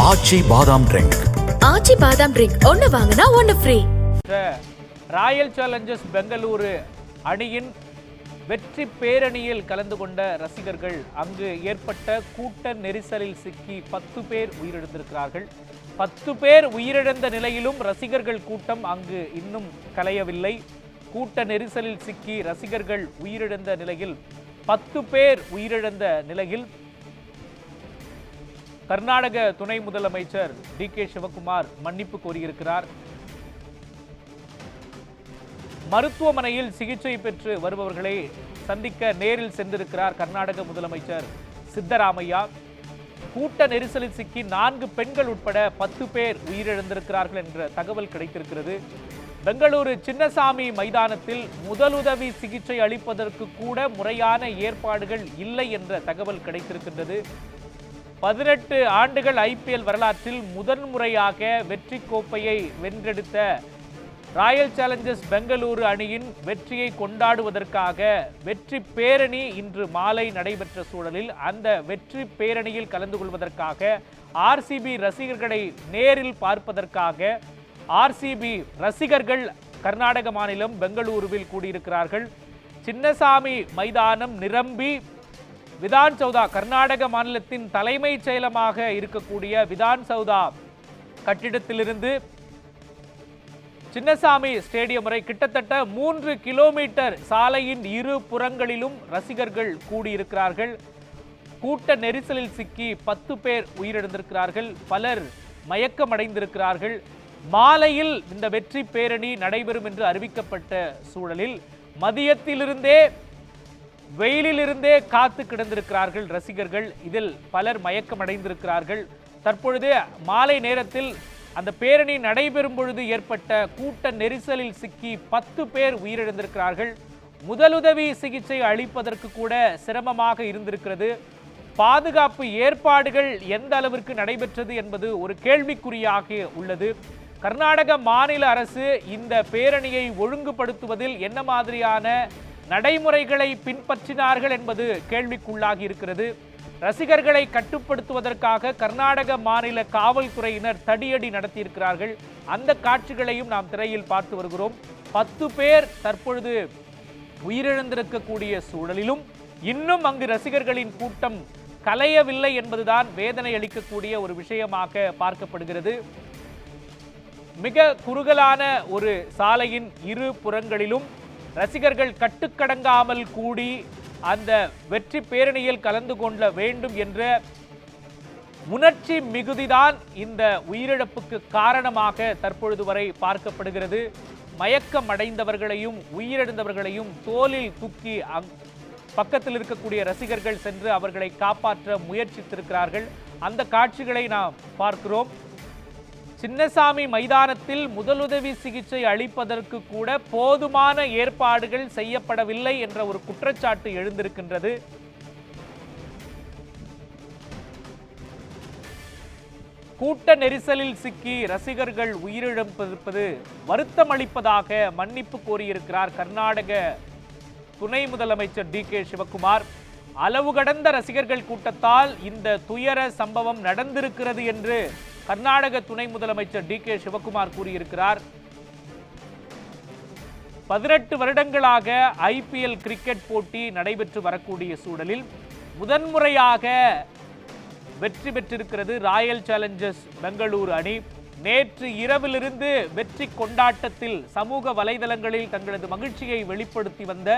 ஆச்சி பாதாம் ட்ரிங்க். ஆச்சி பாதாம் ட்ரிங்க் ஒன்னு வாங்கினா ஒன்னு ஃப்ரீ. ராயல் சேலஞ்சர்ஸ் பெங்களூரு அணியின் வெற்றி பேரணியில் கலந்து கொண்ட ரசிகர்கள் அங்கு ஏற்பட்ட கூட்ட நெரிசலில் சிக்கி 10 பேர் உயிரிழந்திருக்கிறார்கள். 10 பேர் உயிரிழந்த நிலையிலும் ரசிகர்கள் கூட்டம் அங்கு இன்னும் கலையவில்லை. கூட்ட நெரிசலில் சிக்கி ரசிகர்கள் உயிரிழந்த நிலையில் 10 பேர் உயிரிழந்த நிலையில் கர்நாடக துணை முதலமைச்சர் டி.கே. சிவகுமார் மன்னிப்பு கோரியிருக்கிறார். மருத்துவமனையில் சிகிச்சை பெற்று வருபவர்களை சந்திக்க நேரில் சென்றிருக்கிறார் கர்நாடக முதலமைச்சர் சித்தராமையா. கூட்ட நெரிசலில் சிக்கி 4 பெண்கள் உட்பட 10 பேர் உயிரிழந்திருக்கிறார்கள் என்ற தகவல் கிடைத்திருக்கிறது. பெங்களூரு சின்னசாமி மைதானத்தில் முதலுதவி சிகிச்சை அளிப்பதற்கு கூட முறையான ஏற்பாடுகள் இல்லை என்ற தகவல் கிடைத்திருக்கின்றது. 18 ஆண்டுகள் IPL வரலாற்றில் முதன்முறையாக வெற்றி கோப்பையை வென்றெடுத்த ராயல் சேலஞ்சர்ஸ் பெங்களூரு அணியின் வெற்றியை கொண்டாடுவதற்காக வெற்றி பேரணி இன்று மாலை நடைபெற்ற சூழலில் அந்த வெற்றி பேரணியில் கலந்து கொள்வதற்காக RCB ரசிகர்களை நேரில் பார்ப்பதற்காக RCB ரசிகர்கள் கர்நாடக மாநிலம் பெங்களூருவில் கூடியிருக்கிறார்கள். சின்னசாமி மைதானம் நிரம்பி விதான் சௌதா கர்நாடக மாநிலத்தின் தலைமைச் செயலமாக இருக்கக்கூடிய விதான் சௌதா கட்டிடத்திலிருந்து சின்னசாமி ஸ்டேடியம் வரை கிட்டத்தட்ட 3 கிலோமீட்டர் சாலையின் இரு புறங்களிலும் ரசிகர்கள் கூடியிருக்கிறார்கள். கூட்ட நெரிசலில் சிக்கி 10 பேர் உயிரிழந்திருக்கிறார்கள். பலர் மயக்கமடைந்திருக்கிறார்கள். மாலையில் இந்த வெற்றி பேரணி நடைபெறும் என்று அறிவிக்கப்பட்ட சூழலில் மதியத்திலிருந்தே வெயிலிலிருந்தே காத்து கிடந்திருக்கிறார்கள் ரசிகர்கள். இதில் பலர் மயக்கமடைந்திருக்கிறார்கள். தற்பொழுது மாலை நேரத்தில் அந்த பேரணி நடைபெறும் பொழுது ஏற்பட்ட கூட்ட நெரிசலில் சிக்கி 10 பேர் உயிரிழந்திருக்கிறார்கள். முதலுதவி சிகிச்சை அளிப்பதற்கு கூட சிரமமாக இருந்திருக்கிறது. பாதுகாப்பு ஏற்பாடுகள் எந்த அளவிற்கு நடைபெற்றது என்பது ஒரு கேள்விக்குறியாக உள்ளது. கர்நாடக மாநில அரசு இந்த பேரணியை ஒழுங்குபடுத்துவதில் என்ன மாதிரியான நடைமுறைகளை பின்பற்றினார்கள் என்பது கேள்விக்குள்ளாகி இருக்கிறது. ரசிகர்களை கட்டுப்படுத்துவதற்காக கர்நாடக மாநில காவல்துறையினர் தடியடி நடத்தியிருக்கிறார்கள். அந்த காட்சிகளையும் நாம் திரையில் பார்த்து வருகிறோம். 10 பேர் தற்பொழுது உயிரிழந்திருக்கக்கூடிய சூழலிலும் இன்னும் அங்கு ரசிகர்களின் கூட்டம் கலையவில்லை என்பதுதான் வேதனை அளிக்கக்கூடிய ஒரு விஷயமாக பார்க்கப்படுகிறது. மிக குறுகலான ஒரு சாலையின் இரு புறங்களிலும் ரசிகர்கள் கட்டுக்கடங்காமல் கூடி அந்த வெற்றி பேரணியில் கலந்து கொள்ள வேண்டும் என்ற உணர்ச்சி மிகுதிதான் இந்த உயிரிழப்புக்கு காரணமாக தற்பொழுது வரை பார்க்கப்படுகிறது. மயக்கம் அடைந்தவர்களையும் உயிரிழந்தவர்களையும் தோளில் தூக்கி பக்கத்தில் இருக்கக்கூடிய ரசிகர்கள் சென்று அவர்களை காப்பாற்ற முயற்சித்திருக்கிறார்கள். அந்த காட்சிகளை நாம் பார்க்கிறோம். சின்னசாமி மைதானத்தில் முதலுதவி சிகிச்சை அளிப்பதற்கு கூட போதுமான ஏற்பாடுகள் செய்யப்படவில்லை என்ற ஒரு குற்றச்சாட்டு எழுந்திருக்கின்றது. கூட்ட நெரிசலில் சிக்கி ரசிகர்கள் உயிரிழந்திருப்பது வருத்தம் அளிப்பதாக மன்னிப்பு கோரியிருக்கிறார் கர்நாடக துணை முதலமைச்சர் டி.கே. சிவகுமார். அளவு கடந்த ரசிகர்கள் கூட்டத்தால் இந்த துயர சம்பவம் நடந்திருக்கிறது என்று கர்நாடக துணை முதலமைச்சர் டி.கே. சிவகுமார் கூறியிருக்கிறார். 18 வருடங்களாக IPL கிரிக்கெட் போட்டி நடைபெற்று வரக்கூடிய சூழலில் முதன்முறையாக வெற்றி பெற்றிருக்கிறது ராயல் சேலஞ்சர்ஸ் பெங்களூரு அணி. நேற்று இரவிலிருந்து வெற்றி கொண்டாட்டத்தில் சமூக வலைதளங்களில் தங்களது மகிழ்ச்சியை வெளிப்படுத்தி வந்த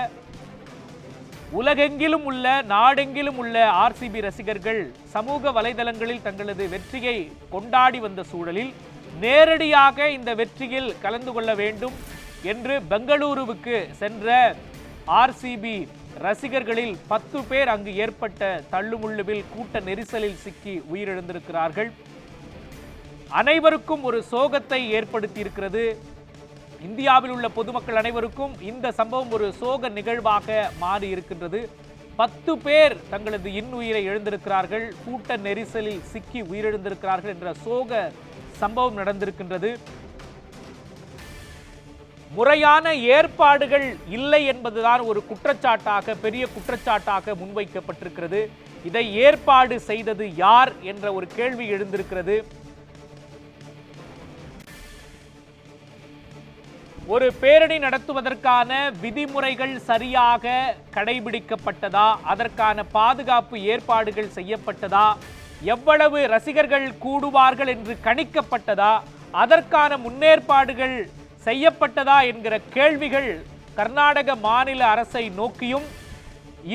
உலகெங்கிலும் உள்ள நாடெங்கிலும் உள்ள RCB ரசிகர்கள் சமூக வலைதளங்களில் தங்களது வெற்றியை கொண்டாடி வந்த சூழலில் நேரடியாக இந்த வெற்றியில் கலந்து கொள்ள வேண்டும் என்று பெங்களூருவுக்கு சென்ற RCB ரசிகர்களில் 10 பேர் அங்கு ஏற்பட்ட தள்ளுமுள்ளுவில் கூட்ட நெரிசலில் சிக்கி உயிரிழந்திருக்கிறார்கள். அனைவருக்கும் ஒரு சோகத்தை ஏற்படுத்தி இருக்கிறது. இந்தியாவில் உள்ள பொதுமக்கள் அனைவருக்கும் இந்த சம்பவம் ஒரு சோக நிகழ்வாக மாறி இருக்கின்றது. 10 பேர் தங்களது இன்னுயிரை இழந்திருக்கிறார்கள். கூட்ட நெரிசலில் சிக்கி உயிரிழந்திருக்கிறார்கள் என்ற சோக சம்பவம் நடந்திருக்கின்றது. முறையான ஏற்பாடுகள் இல்லை என்பதுதான் ஒரு குற்றச்சாட்டாக, பெரிய குற்றச்சாட்டாக முன்வைக்கப்பட்டிருக்கிறது. இதை ஏற்பாடு செய்தது யார் என்ற ஒரு கேள்வி எழுந்திருக்கிறது. ஒரு பேரணி நடத்துவதற்கான விதிமுறைகள் சரியாக கடைபிடிக்கப்பட்டதா? அதற்கான பாதுகாப்பு ஏற்பாடுகள் செய்யப்பட்டதா? எவ்வளவு ரசிகர்கள் கூடுவார்கள் என்று கணிக்கப்பட்டதா? அதற்கான முன்னேற்பாடுகள் செய்யப்பட்டதா என்கிற கேள்விகள் கர்நாடக மாநில அரசை நோக்கியும்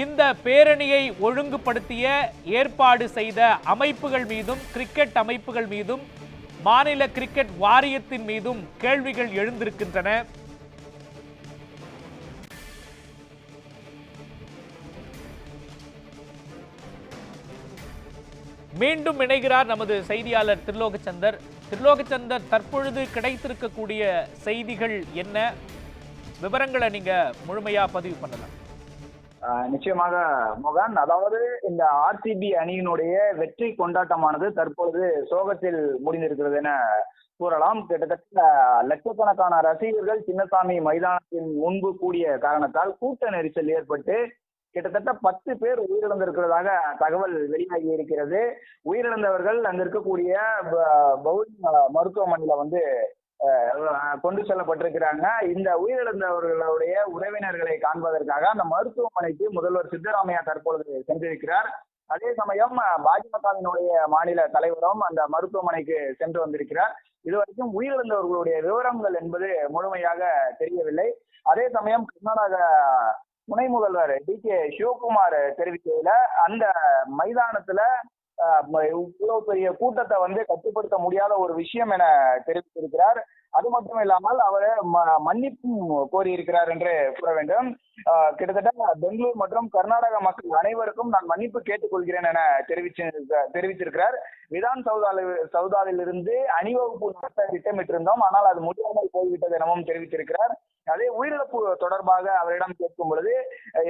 இந்த பேரணியை ஒழுங்குபடுத்திய ஏற்பாடு செய்த அமைப்புகள் மீதும், கிரிக்கெட் அமைப்புகள் மீதும், மாநில கிரிக்கெட் வாரியத்தின் மீதும் கேள்விகள் எழுந்திருக்கின்றன. மீண்டும் இணைகிறார் நமது செய்தியாளர் திருலோகச்சந்தர். திருலோகச்சந்தர், தற்பொழுது கிடைத்திருக்கக்கூடிய செய்திகள் என்ன? விவரங்களை நீங்க முழுமையா பதிவு பண்ணலாம். நிச்சயமாக மோகன், அதாவது இந்த ஆர்சிபி அணியினுடைய வெற்றி கொண்டாட்டமானது தற்பொழுது சோகத்தில் முடிந்திருக்கிறது என கூறலாம். கிட்டத்தட்ட லட்சக்கணக்கான ரசிகர்கள் சின்னசாமி மைதானத்தின் முன்பு கூடிய காரணத்தால் கூட்ட நெரிசல் ஏற்பட்டு கிட்டத்தட்ட 10 பேர் உயிரிழந்திருக்கிறதாக தகவல் வெளியாகி இருக்கிறது. உயிரிழந்தவர்கள் அங்க இருக்கக்கூடிய பவுலிங் மருத்துவமனையில கொண்டு செல்லப்பட்டிருக்கிறாங்க. இந்த உயிரிழந்தவர்களுடைய உறவினர்களை காண்பதற்காக அந்த மருத்துவமனைக்கு முதல்வர் சித்தராமையா தற்பொழுது சென்றிருக்கிறார். அதே சமயம் பாஜகவினுடைய மாநில தலைவரும் அந்த மருத்துவமனைக்கு சென்று வந்திருக்கிறார். இதுவரைக்கும் உயிரிழந்தவர்களுடைய விவரங்கள் என்பது முழுமையாக தெரியவில்லை. அதே சமயம் கர்நாடக துணை முதல்வர் டி.கே. சிவகுமார் தெரிவிக்கையில அந்த மைதானத்துல இவ்வளவு பெரிய கூட்டத்தை கட்டுப்படுத்த முடியாத ஒரு விஷயம் என தெரிவித்திருக்கிறார். அது மட்டும் இல்லாமல் அவர் மன்னிப்பும் கோரியிருக்கிறார் என்று கூற வேண்டும். கிட்டத்தட்ட பெங்களூர் மற்றும் கர்நாடக மக்கள் அனைவருக்கும் நான் மன்னிப்பு கேட்டுக்கொள்கிறேன் என தெரிவித்திருக்கிறார். விதான் சௌதாவில் இருந்து அணிவகுப்பு நடத்த திட்டமிட்டிருந்தோம், ஆனால் அது முடியாமல் போய்விட்டது எனவும் தெரிவித்திருக்கிறார். அதே உயிரிழப்பு தொடர்பாக அவரிடம் கேட்கும் பொழுது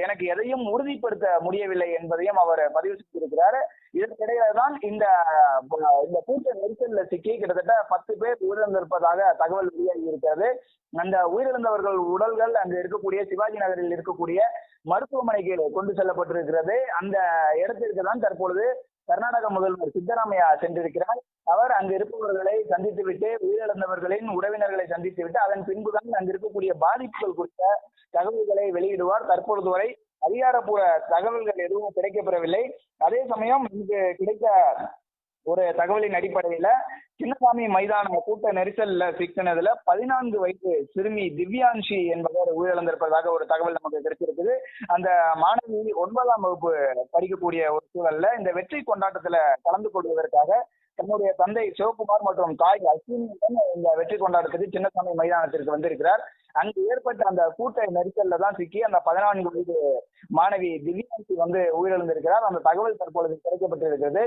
எனக்கு எதையும் உறுதிப்படுத்த முடியவில்லை என்பதையும் அவர் பதிவு செய்திருக்கிறார். இதற்கிடையில தான் இந்த கூட்ட நெரிசலில் சிக்கி கிட்டத்தட்ட 10 பேர் உயிரிழந்திருப்பதாக தகவல் வெளியாகி இருக்கிறது. அந்த உயிரிழந்தவர்கள் உடல்கள் அங்கு இருக்கக்கூடிய சிவாஜி நகரில் இருக்கக்கூடிய மருத்துவமனைக்கு கொண்டு செல்லப்பட்டிருக்கிறது. அந்த இடத்திற்கு தான் தற்பொழுது கர்நாடக முதல்வர் சித்தராமையா சென்றிருக்கிறார். அவர் அங்கு இருப்பவர்களை சந்தித்துவிட்டு, உயிரிழந்தவர்களின் உறவினர்களை சந்தித்துவிட்டு அதன் பின்புதான் அங்கு இருக்கக்கூடிய பாதிப்புகள் குறித்த தகவல்களை வெளியிடுவார். தற்பொழுது வரை அதிகாரப்பூர்வ தகவல்கள் எதுவும் கிடைக்கப்பெறவில்லை. அதே சமயம் இங்கு கிடைத்த ஒரு தகவலின் அடிப்படையில சின்னசாமி மைதான கூட்ட நெரிசல்ல சிக்கினதுல 14 வயது சிறுமி திவ்யான்ஷி என்பவர் உயிரிழந்திருப்பதாக ஒரு தகவல் நமக்கு கிடைச்சிருக்குது. அந்த மாணவி 9ஆம் வகுப்பு படிக்கக்கூடிய ஒரு சூழல்ல இந்த வெற்றி கொண்டாட்டத்துல கலந்து கொள்வதற்காக தன்னுடைய தந்தை சிவகுமார் மற்றும் தாய் அஸ்வினியுடன் இந்த வெற்றி கொண்டாட்டத்துக்கு சின்னசாமி மைதானத்திற்கு வந்திருக்கிறார். அங்கு ஏற்பட்ட அந்த கூட்ட நெரிசல்ல தான் சிக்கி அந்த 14 வயது மாணவி திவ்யான்ஷி உயிரிழந்திருக்கிறார். அந்த தகவல் தற்பொழுது கிடைக்கப்பட்டிருக்கிறது.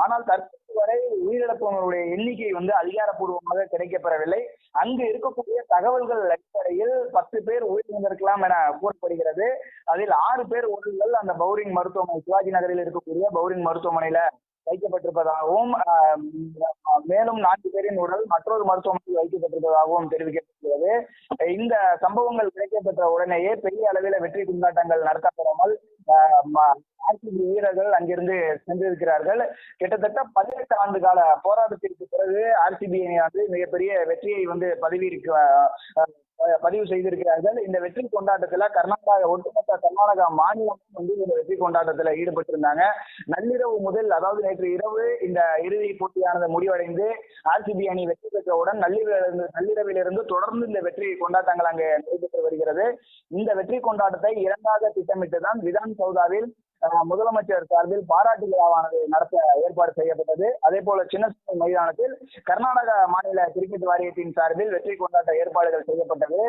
ஆனால் தற்போது வரை உயிரிழப்பவர்களுடைய எண்ணிக்கை அதிகாரப்பூர்வமாக கிடைக்கப்பெறவில்லை. அங்கு இருக்கக்கூடிய தகவல்கள் அடிப்படையில் 10 பேர் உயிரிழந்திருக்கலாம் என கூறப்படுகிறது. அதில் 6 பேர் உடல்கள் அந்த பவுரிங் மருத்துவமனை, சிவாஜி நகரில் இருக்கக்கூடிய பவுரிங் மருத்துவமனையில வைக்கப்பட்டிருப்பதாகவும், மேலும் 4 பேரின் உடல் மற்றொரு மருத்துவமனையில் வைக்கப்பட்டிருப்பதாகவும் தெரிவிக்கப்படுகிறது. இந்த சம்பவங்கள் கிடைக்கப்பெற்ற உடனேயே பெரிய அளவில் வெற்றி கொண்டாட்டங்கள் நடத்தப்படாமல் ஆர்சிபி வீரர்கள் அங்கிருந்து சென்றிருக்கிறார்கள். கிட்டத்தட்ட 18 ஆண்டு கால போராட்டத்திற்கு பிறகு ஆர்சிபி அணி மிகப்பெரிய வெற்றியை பதிவு செய்திருக்கிறார்கள். இந்த வெற்றி கொண்டாட்டத்துல ஒட்டுமொத்த கர்நாடகா மாநிலமும் இந்த வெற்றி கொண்டாட்டத்துல ஈடுபட்டிருந்தாங்க. நள்ளிரவு முதல், அதாவது நேற்று இரவு இந்த இறுதி போட்டியானது முடிவடைந்து ஆர்சிபி அணி வெற்றி பெற்றவுடன் நள்ளிரவிலிருந்து தொடர்ந்து இந்த வெற்றி கொண்டாட்டங்கள் அங்கு நடைபெற்று வருகிறது. இந்த வெற்றி கொண்டாட்டத்தை 2ஆக திட்டமிட்டுதான் விதான் சௌதாவில் முதலமைச்சர் சார்பில் பாராட்டு விழாவானது நடத்த ஏற்பாடு செய்யப்பட்டது. அதே போல சின்னசாமி மைதானத்தில் கர்நாடக மாநில கிரிக்கெட் வாரியத்தின் சார்பில் வெற்றி கொண்டாட்ட ஏற்பாடுகள் செய்யப்பட்டது.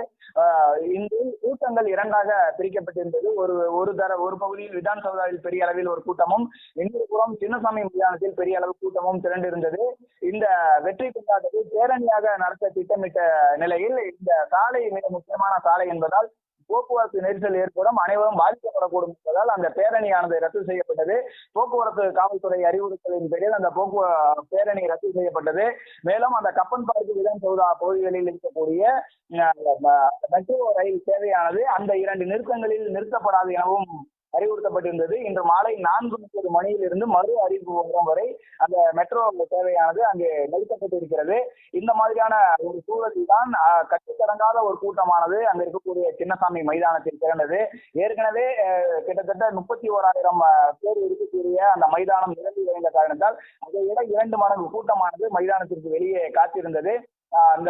இந்த கூட்டங்கள் 2ஆக பிரிக்கப்பட்டிருந்தது. ஒரு பகுதியில் விதான் சௌதாவில் பெரிய அளவில் ஒரு கூட்டமும், இன்னொரு புறம் சின்னசாமி மைதானத்தில் பெரிய அளவு கூட்டமும் திரண்டிருந்தது. இந்த வெற்றி கொண்டாட்டத்தை பேரணியாக நடத்த திட்டமிட்ட நிலையில் இந்த சாலை மிக முக்கியமான சாலை என்பதால் போக்குவரத்து நெரிசல் ஏற்படும், அனைவரும் பாதிக்கப்படக்கூடும் என்பதால் அந்த பேரணியானது ரத்து செய்யப்பட்டது. போக்குவரத்து காவல்துறை அறிவுறுத்தலின் பேரில் அந்த பேரணி ரத்து செய்யப்பட்டது. மேலும் அந்த கப்பன் பார்க் விதான் சௌதா பகுதிகளில் இருக்கக்கூடிய மெட்ரோ ரயில் சேவையானது அந்த 2 நிறுத்தங்களில் நிறுத்தப்படாது எனவும் அறிவுறுத்தப்பட்டிருந்தது. இன்று மாலை 4:30 மணியிலிருந்து மறு அறிவிப்பு வரும் வரை அந்த மெட்ரோ சேவையானது அங்கே நிறுத்தப்பட்டிருக்கிறது. இந்த மாதிரியான ஒரு சூழலில் தான் கட்டுக்கடங்காத ஒரு கூட்டமானது அங்க இருக்கக்கூடிய சின்னசாமி மைதானத்தில் திரண்டது. ஏற்கனவே கிட்டத்தட்ட 31,000 பேர் இருக்கக்கூடிய அந்த மைதானம் நிரம்பி வழிந்த காரணத்தால் அதை விட 2 மடங்கு கூட்டமானது மைதானத்திற்கு வெளியே காத்திருந்தது. அந்த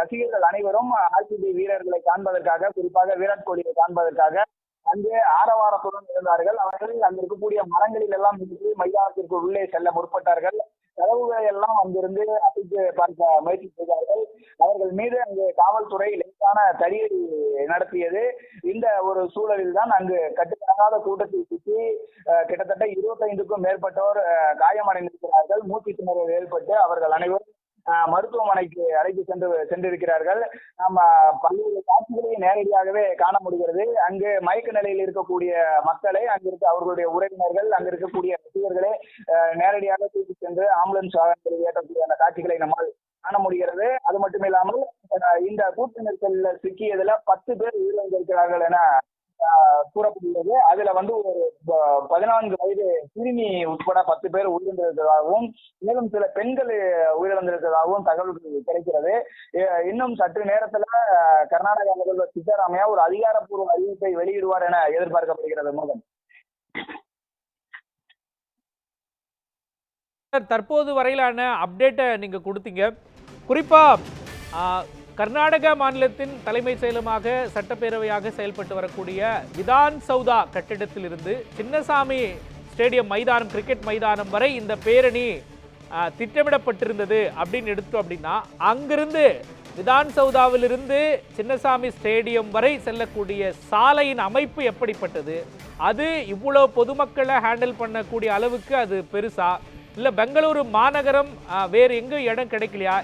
ரசிகர்கள் அனைவரும் ஆர்சிபி வீரர்களை காண்பதற்காக, குறிப்பாக விராட் கோலியை காண்பதற்காக அங்கே ஆரவாரத்துடன் இருந்தார்கள். அவர்கள் அங்கு இருக்கக்கூடிய மரங்களில் எல்லாம் நின்று மைதானத்திற்கு உள்ளே செல்ல முற்பட்டார்கள். கதவுகளை எல்லாம் அங்கிருந்து அசைத்து பார்க்க முயற்சி செய்தார்கள். அவர்கள் மீது அங்கு காவல்துறை லேசான தடியடி நடத்தியது. இந்த ஒரு சூழலில் தான் அங்கு கட்டுக்கடங்காத கூட்டத்தில் சுற்றி கிட்டத்தட்ட 25க்கும் மேற்பட்டோர் காயமடைந்திருக்கிறார்கள். மூச்சு திணறல் ஏற்பட்டு அவர்கள் அனைவரும் மருத்துவமனைக்கு அழைத்து சென்றிருக்கிறார்கள். நம்ம பல்வேறு காட்சிகளையும் நேரடியாகவே காண முடிகிறது. அங்கு மயக்க நிலையில் இருக்கக்கூடிய மக்களை அங்கிருக்க அவர்களுடைய உறவினர்கள், அங்கு இருக்கக்கூடிய ரசிகர்களே நேரடியாக தூக்கி சென்று ஆம்புலன்ஸ் வாகனங்களில் ஏற்றக்கூடிய அந்த காட்சிகளை நம்மால் காண முடிகிறது. அது மட்டுமில்லாமல் இந்த கூட்ட நெரிசல்ல சிக்கியதுல 10 பேர் உயிரிழந்திருக்கிறார்கள் என கூறப்படுகிறது. அதுல ஒரு 14 வயது சிறுமி உட்பட 10 பேர் உயிரிழந்திருக்கிறதாகவும், மேலும் சில பெண்கள் உயிரிழந்திருக்கிறதாகவும் தகவல்கள் கிடைக்கிறது. இன்னும் சற்று நேரத்துல கர்நாடக முதல்வர் சித்தராமையா ஒரு அதிகாரப்பூர்வ அறிவிப்பை வெளியிடுவார் என எதிர்பார்க்கப்படுகிறது. மோகன், தற்போது வரையிலான அப்டேட்டை நீங்க கொடுத்தீங்க. குறிப்பா கர்நாடக மாநிலத்தின் தலைமை செயலமாக சட்டப்பேரவையாக செயல்பட்டு வரக்கூடிய விதான் சௌதா கட்டிடத்திலிருந்து சின்னசாமி ஸ்டேடியம் மைதானம், கிரிக்கெட் மைதானம் வரை இந்த பேரணி திட்டமிடப்பட்டிருந்தது அப்படின்னு எடுத்தோம் அப்படின்னா, அங்கிருந்து விதான் சௌதாவிலிருந்து சின்னசாமி ஸ்டேடியம் வரை செல்லக்கூடிய சாலையின் அமைப்பு எப்படிப்பட்டது? அது இவ்வளவு பொதுமக்களை ஹேண்டில் பண்ணக்கூடிய அளவுக்கு அது பெருசா, இல்லை பெங்களூரு மாநகரம் வேறு எங்கும் இடம் கிடைக்கலையா,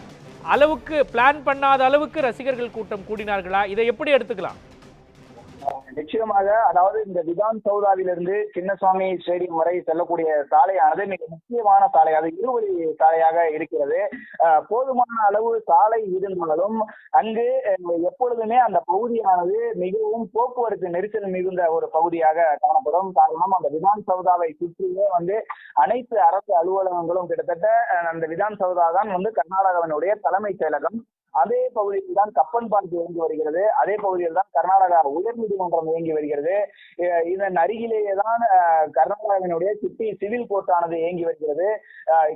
அளவுக்கு பிளான் பண்ணாத அளவுக்கு ரசிகர்கள் கூட்டம் கூடினார்களா? இதை எப்படி எடுத்துக்கலாம்? நிச்சயமாக, அதாவது இந்த விதான் சௌதாவிலிருந்து சின்னசாமி ஸ்டேடியம் வரை செல்லக்கூடிய சாலையானது மிக முக்கியமான சாலை. அது இருவழி சாலையாக இருக்கிறது. போதுமான அளவு சாலை இருந்தாலும் அங்கு எப்பொழுதுமே அந்த பகுதியானது மிகவும் போக்குவரத்து நெரிசல் மிகுந்த ஒரு பகுதியாக காணப்படும். காரணம், அந்த விதான் சௌதாவை சுற்றியே அனைத்து அரசு அலுவலகங்களும் கிட்டத்தட்ட அந்த விதான் சௌதா தான் கர்நாடகாவினுடைய தலைமைச் செயலகம். அதே பகுதியில் தான் கப்பன் பார்க் இயங்கி வருகிறது. அதே பகுதியில் தான் கர்நாடகா உயர்நீதிமன்றம் இயங்கி வருகிறது. இதன் அருகிலேயே தான் கர்நாடகாவினுடைய சிட்டி சிவில் கோர்ட்டானது இயங்கி வருகிறது.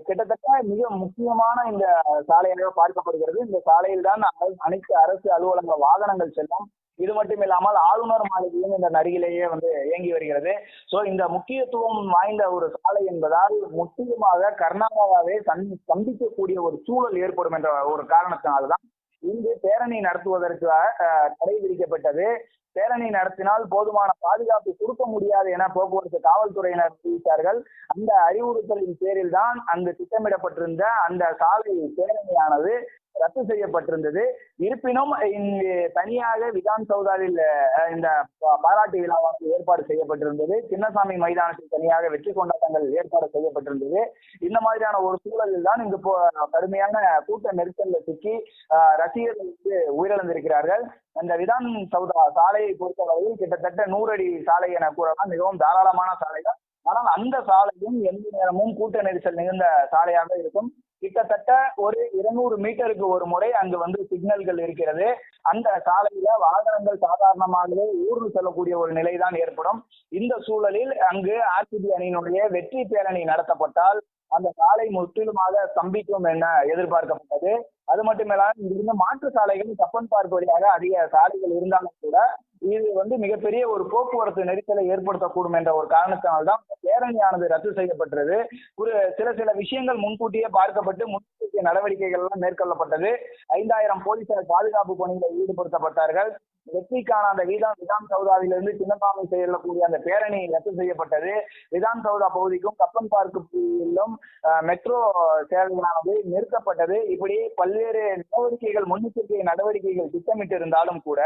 கிட்டத்தட்ட மிக முக்கியமான இந்த சாலையாக பார்க்கப்படுகிறது. இந்த சாலையில் தான் அனைத்து அரசு அலுவலக வாகனங்கள் செல்லும். இது மட்டும் இல்லாமல் ஆளுநர் மாளிகையும் இந்த அருகிலேயே இயங்கி வருகிறது. சோ இந்த முக்கியத்துவம் வாய்ந்த ஒரு சாலை என்பதால் முற்றிலுமாக கர்நாடகாவை சந்திக்கக்கூடிய ஒரு சூழல் ஏற்படும் என்ற ஒரு காரணத்தினால்தான் இங்கு பேரணி நடத்துவதற்கு தடை விதிக்கப்பட்டது. பேரணி நடத்தினால் போதுமான பாதுகாப்பு கொடுக்க முடியாது என போக்குவரத்து காவல்துறையினர் தெரிவித்தார்கள். அந்த அறிவுறுத்தலின் பேரில் தான் அங்கு திட்டமிடப்பட்டிருந்த அந்த சாலை பேரணியானது ரத்து செய்யப்பட்டிருந்தது. இருப்பினும் இங்கு தனியாக விதான் சௌதாவில் இந்த பாராட்டு விழாவானது ஏற்பாடு செய்யப்பட்டிருந்தது. சின்னசாமி மைதானத்தில் தனியாக வெற்றி கொண்டாட்டங்கள் ஏற்பாடு செய்யப்பட்டிருந்தது. இந்த மாதிரியான ஒரு சூழலில் தான் இங்கு கடுமையான கூட்ட நெரிசல்ல சிக்கி ரசிகர்கள் உயிரிழந்திருக்கிறார்கள். அந்த விதான் சௌதா சாலையை பொறுத்தவரையில் கிட்டத்தட்ட 100 அடி சாலை என கூறலாம். மிகவும் தாராளமான சாலை தான். ஆனால் அந்த சாலையும் எந்த நேரமும் கூட்ட நெரிசல் மிகுந்த சாலையாக இருக்கும். கிட்டத்தட்ட ஒரு 200 மீட்டருக்கு ஒரு முறை அங்கு சிக்னல்கள் இருக்கிறது. அந்த சாலையில வாகனங்கள் சாதாரணமாகவே ஊர்ந்து செல்லக்கூடிய ஒரு நிலைதான் ஏற்படும். இந்த சூழலில் அங்கு ஆர்சிபி அணியினுடைய வெற்றி பேரணி நடத்தப்பட்டால் அந்த சாலை முற்றிலுமாக ஸ்தம்பிக்கும் என எதிர்பார்க்கப்பட்டது. அது மட்டுமில்லாமல் இங்கிருந்து மாற்று சாலைகள் கப்பன் பார்க் வழியாக அதிக சாலைகள் இருந்தாலும் கூட இது மிகப்பெரிய ஒரு போக்குவரத்து நெரிசலை ஏற்படுத்தக்கூடும் என்ற ஒரு காரணத்தினால்தான் பேரணியானது ரத்து செய்யப்பட்டது. ஒரு சில விஷயங்கள் முன்கூட்டியே பார்க்கப்பட்டு முன்னெச்சரிக்கை நடவடிக்கைகள் எல்லாம் மேற்கொள்ளப்பட்டது. 5000 போலீசார் பாதுகாப்பு பணியில் ஈடுபடுத்தப்பட்டார்கள். வெற்றிக்கான அந்த விதான் சௌதாவிலிருந்து சின்னசாமி செல்லக்கூடிய அந்த பேரணி ரத்து செய்யப்பட்டது. விதான் சௌதா பகுதிக்கும் கப்பன் பார்க்கும் மெட்ரோ சேவையானது நிறுத்தப்பட்டது. இப்படி பல்வேறு நடவடிக்கைகள், முன்னெச்சரிக்கை நடவடிக்கைகள் திட்டமிட்டு இருந்தாலும் கூட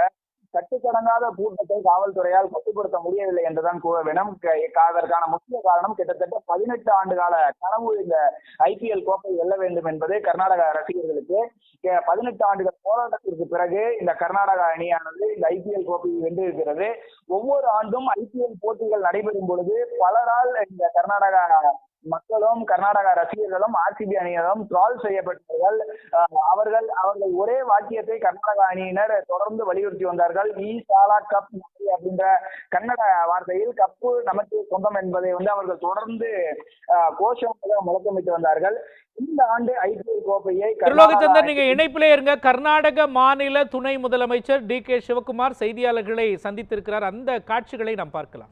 கட்டுக்கடங்காத கூட்டத்தை காவல்துறையால் கட்டுப்படுத்த முடியவில்லை என்றுதான் கூற வேண்டும். அதற்கான முக்கிய காரணம் கிட்டத்தட்ட 18 ஆண்டு கால கனவு இந்த IPL கோப்பை வெல்ல வேண்டும் என்பது கர்நாடக ரசிகர்களுக்கு. 18 ஆண்டுகள் போராட்டத்திற்கு பிறகு இந்த கர்நாடக அணியானது இந்த IPL கோப்பையை வென்றிருக்கிறது. ஒவ்வொரு ஆண்டும் IPL போட்டிகள் நடைபெறும் பொழுது பலரால் இந்த கர்நாடக மக்களும் கர்நாடக ரசிகர்களும் RCB அணியினரும் ட்ரால் செய்யப்பட்டார்கள். அவர்கள் ஒரே வாக்கியத்தை கர்நாடக அணியினர் தொடர்ந்து வலியுறுத்தி வந்தார்கள். சாலா கப் அப்படின்ற கன்னட வார்த்தையில் கப்பு நமக்கு சொந்தம் என்பதை அவர்கள் தொடர்ந்து கோஷமாக முழக்கமிட்டு வந்தார்கள். இந்த ஆண்டு IPL கோப்பையை திருலோகச்சந்தர், நீங்க இணைப்பிலே இருங்க. கர்நாடக மாநில துணை முதலமைச்சர் DK சிவகுமார் செய்தியாளர்களை சந்தித்திருக்கிறார். அந்த காட்சிகளை நாம் பார்க்கலாம்.